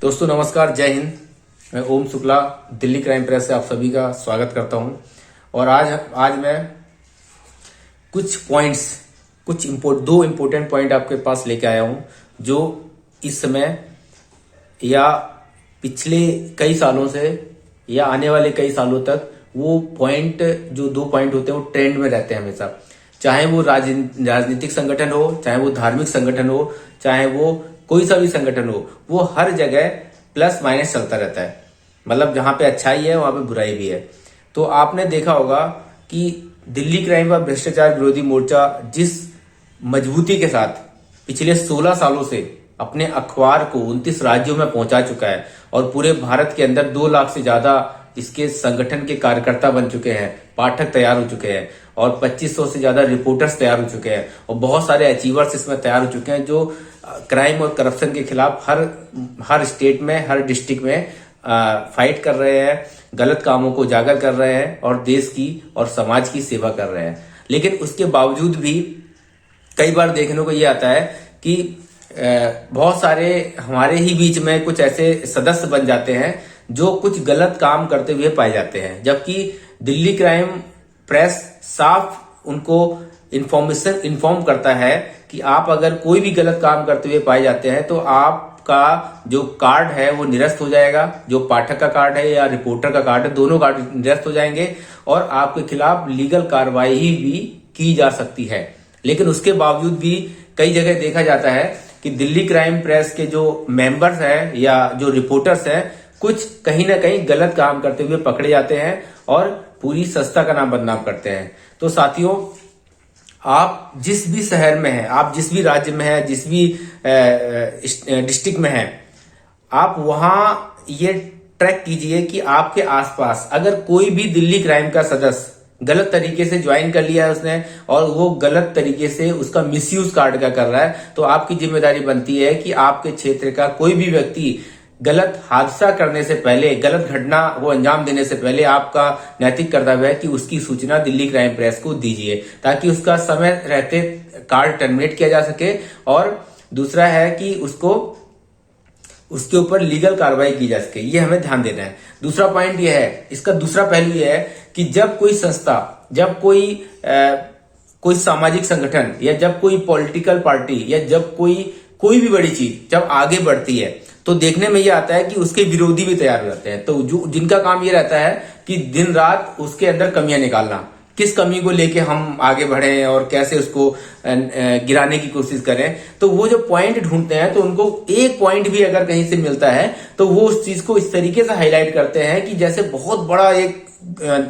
दोस्तों नमस्कार, जय हिंद। मैं ओम शुक्ला दिल्ली क्राइम प्रेस से आप सभी का स्वागत करता हूं। और आज मैं कुछ पॉइंट्स दो इम्पोर्टेंट पॉइंट आपके पास लेके आया हूं, जो इस समय या पिछले कई सालों से या आने वाले कई सालों तक वो पॉइंट, जो दो पॉइंट होते हैं वो ट्रेंड में रहते हैं हमेशा। चाहे वो राजनीतिक संगठन हो, चाहे वो धार्मिक संगठन हो, चाहे वो कोई सा भी संगठन हो, वो हर जगह प्लस माइनस चलता रहता है। मतलब जहां पे अच्छाई है वहां पे बुराई भी है। तो आपने देखा होगा कि दिल्ली क्राइम व भ्रष्टाचार विरोधी मोर्चा जिस मजबूती के साथ पिछले 16 सालों से अपने अखबार को 29 राज्यों में पहुंचा चुका है और पूरे भारत के अंदर 2 लाख से ज्यादा इसके संगठन के कार्यकर्ता बन चुके हैं, पाठक तैयार हो चुके हैं और 2500 से ज्यादा रिपोर्टर्स तैयार हो चुके हैं और बहुत सारे अचीवर्स इसमें तैयार हो चुके हैं, जो क्राइम और करप्शन के खिलाफ हर स्टेट में, हर डिस्ट्रिक्ट में फाइट कर रहे हैं, गलत कामों को उजागर कर रहे हैं और देश की और समाज की सेवा कर रहे हैं। लेकिन उसके बावजूद भी कई बार देखने को ये आता है कि बहुत सारे हमारे ही बीच में कुछ ऐसे सदस्य बन जाते हैं जो कुछ गलत काम करते हुए पाए जाते हैं, जबकि दिल्ली क्राइम प्रेस साफ उनको इन्फॉर्म करता है कि आप अगर कोई भी गलत काम करते हुए पाए जाते हैं तो आपका जो कार्ड है वो निरस्त हो जाएगा। जो पाठक का कार्ड है या रिपोर्टर का कार्ड है, दोनों कार्ड निरस्त हो जाएंगे और आपके खिलाफ लीगल कार्रवाई भी की जा सकती है। लेकिन उसके बावजूद भी कई जगह देखा जाता है कि दिल्ली क्राइम प्रेस के जो मेंबर्स हैं या जो रिपोर्टर्स हैं, कुछ कहीं ना कहीं गलत काम करते हुए पकड़े जाते हैं और पूरी संस्था का नाम बदनाम करते हैं। तो साथियों, आप जिस भी शहर में हैं, आप जिस भी राज्य में हैं, जिस भी डिस्ट्रिक्ट में हैं, आप वहां ये ट्रैक कीजिए कि आपके आसपास अगर कोई भी दिल्ली क्राइम का सदस्य गलत तरीके से ज्वाइन कर लिया है उसने और वो गलत तरीके से उसका मिसयूज कार्ड का कर रहा है, तो आपकी जिम्मेदारी बनती है कि आपके क्षेत्र का कोई भी व्यक्ति गलत हादसा करने से पहले, गलत घटना वो अंजाम देने से पहले आपका नैतिक कर्तव्य है कि उसकी सूचना दिल्ली क्राइम प्रेस को दीजिए, ताकि उसका समय रहते कार्ड टर्मिनेट किया जा सके। और दूसरा है कि उसके ऊपर लीगल कार्रवाई की जा सके। ये हमें ध्यान देना है। दूसरा पॉइंट ये है, इसका दूसरा पहलू ये है कि जब कोई संस्था, जब कोई सामाजिक संगठन या जब कोई पॉलिटिकल पार्टी या जब कोई भी बड़ी चीज जब आगे बढ़ती है, तो देखने में ये आता है कि उसके विरोधी भी तैयार हो जाते हैं। तो जिनका काम ये रहता है कि दिन रात उसके अंदर कमियां निकालना, किस कमी को लेके हम आगे बढ़े और कैसे उसको गिराने की कोशिश करें, तो वो जो पॉइंट ढूंढते हैं, तो उनको एक पॉइंट भी अगर कहीं से मिलता है तो वो उस चीज को इस तरीके से हाईलाइट करते हैं कि जैसे बहुत बड़ा एक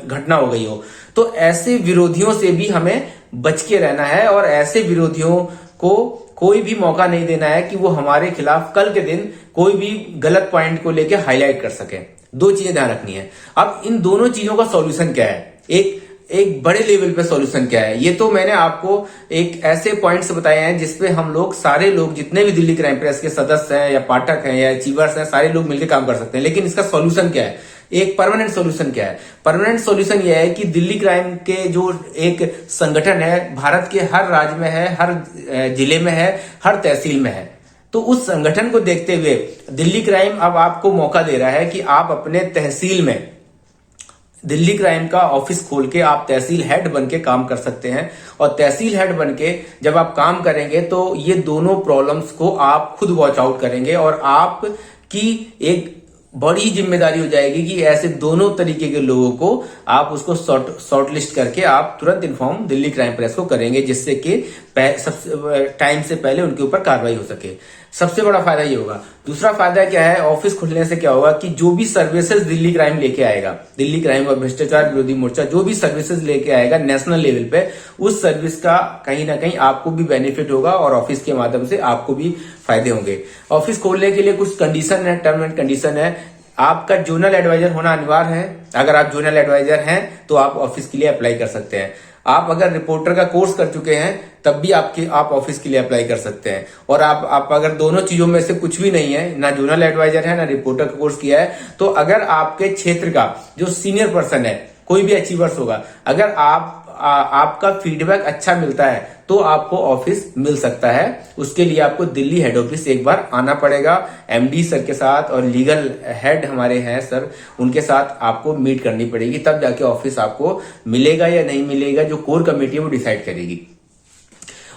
घटना हो गई हो। तो ऐसे विरोधियों से भी हमें बच के रहना है और ऐसे विरोधियों को कोई भी मौका नहीं देना है कि वो हमारे खिलाफ कल के दिन कोई भी गलत पॉइंट को लेके हाईलाइट कर सके। दो चीजें ध्यान रखनी है। अब इन दोनों चीजों का सॉल्यूशन क्या है, एक बड़े लेवल पे सॉल्यूशन क्या है, ये तो मैंने आपको एक ऐसे पॉइंट्स बताए हैं जिसपे हम लोग, सारे लोग, जितने भी दिल्ली क्राइम प्रेस के सदस्य हैं या पाठक हैं या अचीवर्स हैं, सारे लोग मिलकर काम कर सकते हैं। लेकिन इसका सॉल्यूशन क्या है, एक परमानेंट सॉल्यूशन क्या है? परमानेंट सॉल्यूशन यह है कि दिल्ली क्राइम के जो एक संगठन है, भारत के हर राज्य में है, हर जिले में है, हर तहसील में है। तो उस संगठन को देखते हुए दिल्ली क्राइम अब आपको मौका दे रहा है कि आप अपने तहसील में दिल्ली क्राइम का ऑफिस खोल के आप तहसील हेड बन के काम कर सकते हैं। और तहसील हेड बन के जब आप काम करेंगे तो ये दोनों प्रॉब्लम्स को आप खुद वॉच आउट करेंगे और आपकी एक बड़ी जिम्मेदारी हो जाएगी कि ऐसे दोनों तरीके के लोगों को आप उसको शॉर्ट लिस्ट करके आप तुरंत इन्फॉर्म दिल्ली क्राइम प्रेस को करेंगे, जिससे कि सबसे टाइम से पहले उनके ऊपर कार्रवाई हो सके। सबसे बड़ा फायदा ये होगा। दूसरा फायदा क्या है, ऑफिस खुलने से क्या होगा कि जो भी सर्विसेज दिल्ली क्राइम लेके आएगा, दिल्ली क्राइम और भ्रष्टाचार विरोधी मोर्चा जो भी सर्विसेज लेके आएगा नेशनल लेवल पे, उस सर्विस का कहीं ना कहीं आपको भी बेनिफिट होगा और ऑफिस के माध्यम से आपको भी फायदे होंगे। ऑफिस खोलने के लिए कुछ कंडीशन है, टर्म एंड कंडीशन है। आपका जोनल एडवाइजर होना अनिवार्य है। अगर आप जोनल एडवाइजर हैं तो आप ऑफिस के लिए अप्लाई कर सकते हैं। आप अगर रिपोर्टर का कोर्स कर चुके हैं तब भी आप ऑफिस के लिए अप्लाई कर सकते हैं। और आप अगर दोनों चीजों में से कुछ भी नहीं है, ना जोनल एडवाइजर है ना रिपोर्टर का कोर्स किया है, तो अगर आपके क्षेत्र का जो सीनियर पर्सन है, कोई भी अचीवर्स होगा, अगर आपका फीडबैक अच्छा मिलता है तो आपको ऑफिस मिल सकता है। उसके लिए आपको दिल्ली हेड ऑफिस एक बार आना पड़ेगा, एमडी सर के साथ और लीगल हेड हमारे हैं सर, उनके साथ आपको मीट करनी पड़ेगी, तब जाके ऑफिस आपको मिलेगा या नहीं मिलेगा, जो कोर कमेटी है वो डिसाइड करेगी।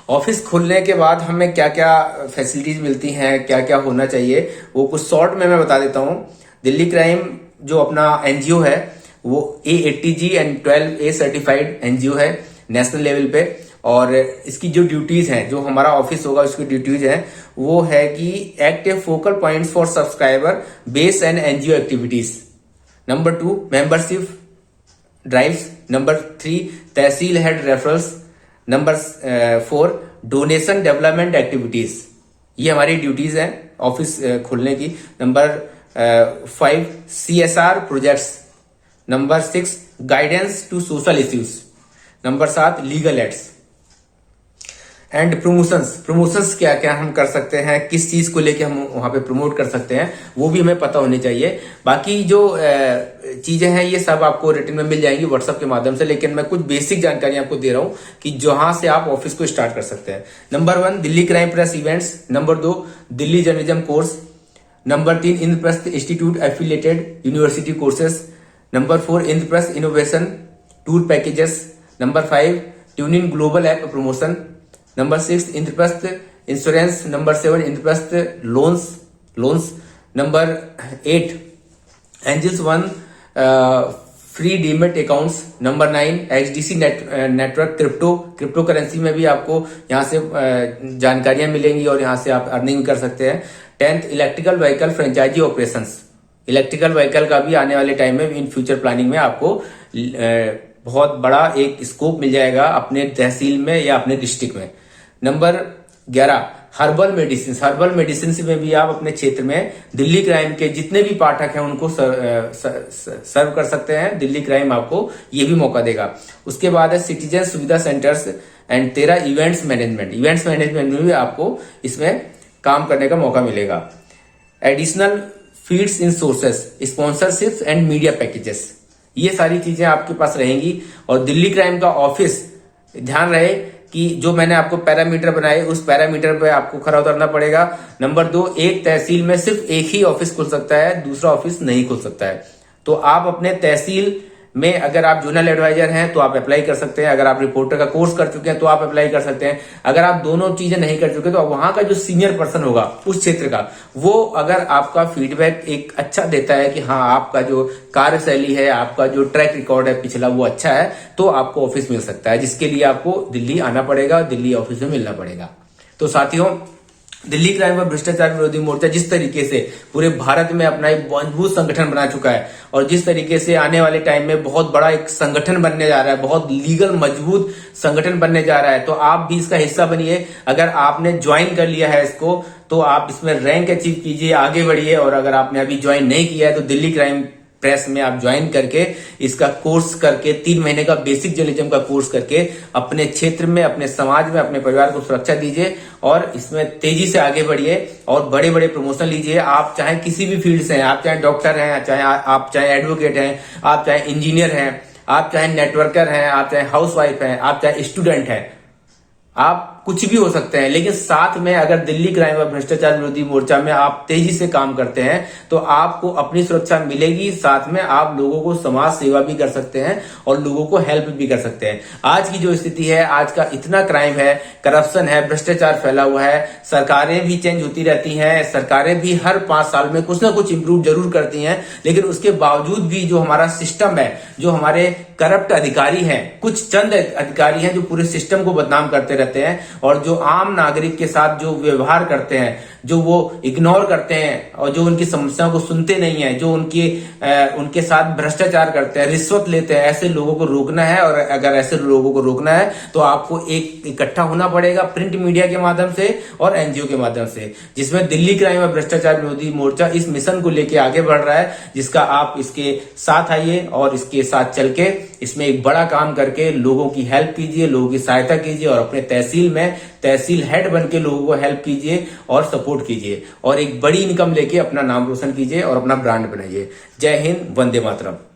ऑफिस खुलने के बाद हमें क्या क्या फैसिलिटीज मिलती हैं, क्या क्या होना चाहिए, वो कुछ शॉर्ट में मैं बता देता हूँ। दिल्ली क्राइम जो अपना एनजीओ है वो A80G and 12A certified NGO है नेशनल लेवल पे, और इसकी जो ड्यूटीज हैं, जो हमारा ऑफिस होगा उसकी ड्यूटीज हैं, वो है कि active focal points for subscriber base and NGO activities. Number 2 membership drives. Number 3 tehsil head referrals. Number 4 donation development activities. ये हमारी ड्यूटीज हैं ऑफिस खुलने की। Number 5 CSR projects. Number 6 guidance to social issues. Number 7 legal aids and promotions क्या क्या हम कर सकते हैं, किस चीज को लेके हम वहां पे प्रमोट कर सकते हैं, वो भी हमें पता होनी चाहिए। बाकी जो चीजें हैं ये सब आपको रिटन में मिल जाएंगी व्हाट्सएप के माध्यम से, लेकिन मैं कुछ बेसिक जानकारी आपको दे रहा हूं कि जहां से आप ऑफिस को स्टार्ट कर सकते हैं। Number 1 Delhi crime press events. Number 2 Delhi journalism course. Number 3 Indraprastha institute affiliated university courses. Number 4 Indraprastha innovation tour packages. Number 5 tuning global app promotion. Number 6 Indraprastha insurance. Number 7 Indraprastha loans. Number 8 angels 1 free demat accounts. Number 9 XDC network crypto currency में भी आपको यहाँ से जानकारियां मिलेंगी और यहाँ से आप अर्निंग कर सकते हैं। 10th electrical vehicle franchisee operations. Electrical vehicle का भी आने वाले टाइम में इन फ्यूचर प्लानिंग में आपको बहुत बड़ा एक स्कोप मिल जाएगा अपने तहसील में या अपने डिस्ट्रिक्ट में। नंबर 11 हर्बल मेडिसिन में भी आप अपने क्षेत्र में दिल्ली क्राइम के जितने भी पाठक हैं उनको सर्व कर सकते हैं। दिल्ली क्राइम आपको ये भी मौका देगा। उसके बाद है सिटीजन सुविधा सेंटर्स एंड 13 इवेंट्स मैनेजमेंट में भी आपको इसमें काम करने का मौका मिलेगा। Additional feeds in sources, sponsorships and media packages, ये सारी चीजें आपके पास रहेंगी। और दिल्ली क्राइम का ऑफिस, ध्यान रहे कि जो मैंने आपको पैरामीटर बनाए उस पैरामीटर पे आपको खरा उतरना पड़ेगा। नंबर 2 एक तहसील में सिर्फ एक ही ऑफिस खुल सकता है, दूसरा ऑफिस नहीं खुल सकता है। तो आप अपने तहसील में अगर आप जोनल एडवाइजर हैं तो आप अप्लाई कर सकते हैं, अगर आप रिपोर्टर का कोर्स कर चुके हैं तो आप अप्लाई कर सकते हैं। अगर आप दोनों चीजें नहीं कर चुके तो वहां का जो सीनियर पर्सन होगा उस क्षेत्र का, वो अगर आपका फीडबैक एक अच्छा देता है कि हाँ आपका जो कार्यशैली है, आपका जो ट्रैक रिकॉर्ड है पिछला वो अच्छा है, तो आपको ऑफिस मिल सकता है, जिसके लिए आपको दिल्ली आना पड़ेगा, दिल्ली ऑफिस में मिलना पड़ेगा। तो साथियों, दिल्ली क्राइम व भ्रष्टाचार विरोधी मोर्चा जिस तरीके से पूरे भारत में अपना एक मजबूत संगठन बना चुका है और जिस तरीके से आने वाले टाइम में बहुत बड़ा एक संगठन बनने जा रहा है, बहुत लीगल मजबूत संगठन बनने जा रहा है, तो आप भी इसका हिस्सा बनिए। अगर आपने ज्वाइन कर लिया है इसको तो आप इसमें रैंक अचीव कीजिए, आगे बढ़िए। और अगर आपने अभी ज्वाइन नहीं किया है तो दिल्ली क्राइम प्रेस में आप ज्वाइन करके इसका कोर्स करके 3 महीने का बेसिक जर्नलिज्म का कोर्स करके अपने क्षेत्र में, अपने समाज में, अपने परिवार को सुरक्षा दीजिए और इसमें तेजी से आगे बढ़िए और बड़े बड़े प्रमोशन लीजिए। आप चाहे किसी भी फील्ड से हैं, आप चाहे डॉक्टर हैं, आप चाहे एडवोकेट हैं, आप चाहे इंजीनियर हैं, आप चाहे नेटवर्कर हैं, आप चाहे हाउसवाइफ हैं, आप चाहे स्टूडेंट हैं, आप कुछ भी हो सकते हैं। लेकिन साथ में अगर दिल्ली क्राइम व भ्रष्टाचार विरोधी मोर्चा में आप तेजी से काम करते हैं तो आपको अपनी सुरक्षा मिलेगी, साथ में आप लोगों को समाज सेवा भी कर सकते हैं और लोगों को हेल्प भी कर सकते हैं। आज की जो स्थिति है, आज का इतना क्राइम है, करप्शन है, भ्रष्टाचार फैला हुआ है, सरकारें भी चेंज होती रहती हैं, सरकारें भी हर 5 साल में कुछ ना कुछ इंप्रूव जरूर करती हैं, लेकिन उसके बावजूद भी जो हमारा सिस्टम है, जो हमारे करप्ट अधिकारी हैं, कुछ चंद अधिकारी हैं जो पूरे सिस्टम को बदनाम करते रहते हैं और जो आम नागरिक के साथ जो व्यवहार करते हैं, जो वो इग्नोर करते हैं और जो उनकी समस्याओं को सुनते नहीं है, जो उनके साथ भ्रष्टाचार करते हैं, रिश्वत लेते हैं, ऐसे लोगों को रोकना है। और अगर ऐसे लोगों को रोकना है तो आपको एक इकट्ठा होना पड़ेगा प्रिंट मीडिया के माध्यम से और एनजीओ के माध्यम से, जिसमें दिल्ली क्राइम और भ्रष्टाचार विरोधी मोर्चा इस मिशन को लेकर आगे बढ़ रहा है, जिसका आप इसके साथ आइए और इसके साथ चल के इसमें एक बड़ा काम करके लोगों की हेल्प कीजिए, लोगों की सहायता कीजिए और अपने तहसील में तहसील हेड बन के लोगों को हेल्प कीजिए और सपोर्ट कीजिए और एक बड़ी इनकम लेके अपना नाम रोशन कीजिए और अपना ब्रांड बनाइए। जय हिंद, वंदे मातरम।